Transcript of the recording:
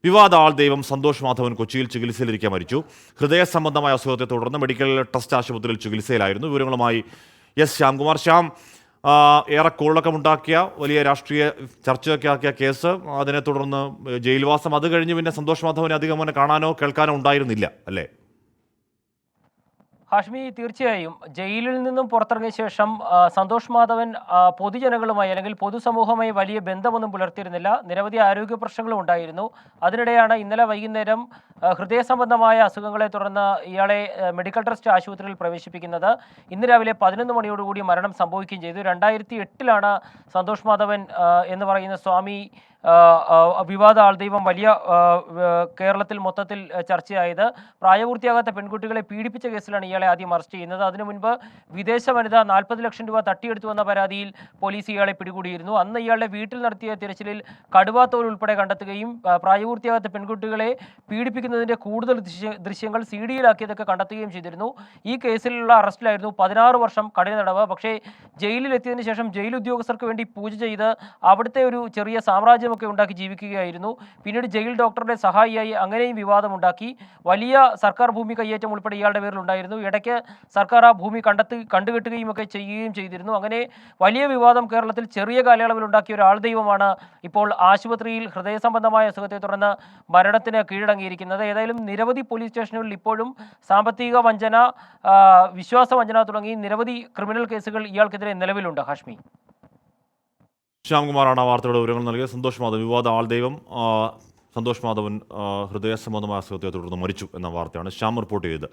വിവാദ ആൾ ദൈവം സന്തോഷ് മാധവൻ കൊച്ചിയിൽ ചികിത്സയിലിരിക്കെ മരിച്ചു. ഹൃദയ സംബന്ധമായ അസുഖത്തെ തുടർന്ന് മെഡിക്കൽ ട്രസ്റ്റ് ആശുപത്രിയിൽ ചികിത്സയിലായിരുന്നു. വിവരങ്ങളുമായി എസ് ശ്യാംകുമാർ. ഏറെ കോളക്കമുണ്ടാക്കിയ വലിയ രാഷ്ട്രീയ ചർച്ചയൊക്കെ കേസ്, അതിനെ തുടർന്ന് ജയിൽവാസം, അത് കഴിഞ്ഞ് പിന്നെ സന്തോഷ് മാധവനെ അധികം കാണാനോ കേൾക്കാനോ ഉണ്ടായിരുന്നില്ല അല്ലേ? ഹാഷ്മി, തീർച്ചയായും ജയിലിൽ നിന്നും പുറത്തിറങ്ങിയ ശേഷം സന്തോഷ് മാധവൻ പൊതുജനങ്ങളുമായി അല്ലെങ്കിൽ പൊതുസമൂഹവുമായി വലിയ ബന്ധമൊന്നും പുലർത്തിയിരുന്നില്ല. നിരവധി ആരോഗ്യ പ്രശ്നങ്ങളും ഉണ്ടായിരുന്നു. അതിനിടെയാണ് ഇന്നലെ വൈകുന്നേരം ഹൃദയ സംബന്ധമായ അസുഖങ്ങളെ തുടർന്ന് ഇയാളെ മെഡിക്കൽ ട്രസ്റ്റ് ആശുപത്രിയിൽ പ്രവേശിപ്പിക്കുന്നത്. ഇന്ന് രാവിലെ 11 മണിയോടുകൂടി മരണം സംഭവിക്കുകയും ചെയ്തു. 2008 സന്തോഷ് മാധവൻ എന്ന് പറയുന്ന സ്വാമി വിവാദ ആൾദൈവം വലിയ കേരളത്തിൽ മൊത്തത്തിൽ ചർച്ചയായത്. പ്രായപൂർത്തിയാകാത്ത പെൺകുട്ടികളെ പീഡിപ്പിച്ച കേസിലാണ് ഇയാളെ ആദ്യം അറസ്റ്റ് ചെയ്യുന്നത്. അതിനു മുൻപ് വിദേശ വനിത 40 ലക്ഷം രൂപ തട്ടിയെടുത്തു എന്ന പരാതിയിൽ പോലീസ് ഇയാളെ പിടികൂടിയിരുന്നു. അന്ന് ഇയാളുടെ വീട്ടിൽ നടത്തിയ തിരച്ചിലിൽ കടുവാത്തോൽ ഉൾപ്പെടെ കണ്ടെത്തുകയും പ്രായപൂർത്തിയാകാത്ത പെൺകുട്ടികളെ പീഡിപ്പിക്കുന്നതിന്റെ കൂടുതൽ ദൃശ്യങ്ങൾ CD-യിലാക്കിയതൊക്കെ കണ്ടെത്തുകയും ചെയ്തിരുന്നു. ഈ കേസിലുള്ള അറസ്റ്റിലായിരുന്നു. 16 വർഷം കഠിന തടവ്. പക്ഷേ ജയിലിലെത്തിയതിനു ശേഷം ജയിൽ ഉദ്യോഗസ്ഥർക്ക് വേണ്ടി പൂജ ചെയ്ത് അവിടുത്തെ ഒരു ചെറിയ സാമ്രാജ്യമൊക്കെ ഉണ്ടാക്കി ജീവിക്കുകയായിരുന്നു. പിന്നീട് ജയിൽ ഡോക്ടറുടെ സഹായിയായി അങ്ങനെയും വിവാദമുണ്ടാക്കി. വലിയ സർക്കാർ ഭൂമി കയ്യേറ്റം ഉൾപ്പെടെ ഇയാളുടെ പേരിലുണ്ടായിരുന്നു. ഇടയ്ക്ക് സർക്കാർ ആ ഭൂമി കണ്ടുകെട്ടുകയും ഒക്കെ ചെയ്യുകയും ചെയ്തിരുന്നു. അങ്ങനെ വലിയ വിവാദം കേരളത്തിൽ ചെറിയ കാലയളവിൽ ഉണ്ടാക്കിയ ഒരു ആൾദൈവമാണ് ഇപ്പോൾ ആശുപത്രിയിൽ ഹൃദയ സംബന്ധമായ അസുഖത്തെ തുടർന്ന് മരണത്തിന് കീഴടങ്ങിയിരിക്കുന്നത്. ഏതായാലും നിരവധി പോലീസ് സ്റ്റേഷനുകളിൽ ഇപ്പോഴും സാമ്പത്തിക വഞ്ചന, വിശ്വാസവഞ്ചന തുടങ്ങി നിരവധി ക്രിമിനൽ കേസുകൾ ഇയാൾക്കെതിരെ നിലവിലുണ്ട്. ഹാഷ്മി, ശ്യാംകുമാറാണ് ആ വാർത്തയുടെ വിവരങ്ങൾ നൽകിയത്. സന്തോഷ് മാധവൻ, വിവാദ ആൾ ദൈവം സന്തോഷ് മാധവൻ ഹൃദയ സംബന്ധമായ അസുഖത്തെ തുടർന്ന് മരിച്ചു എന്ന വാർത്തയാണ് ശ്യാം റിപ്പോർട്ട് ചെയ്തത്.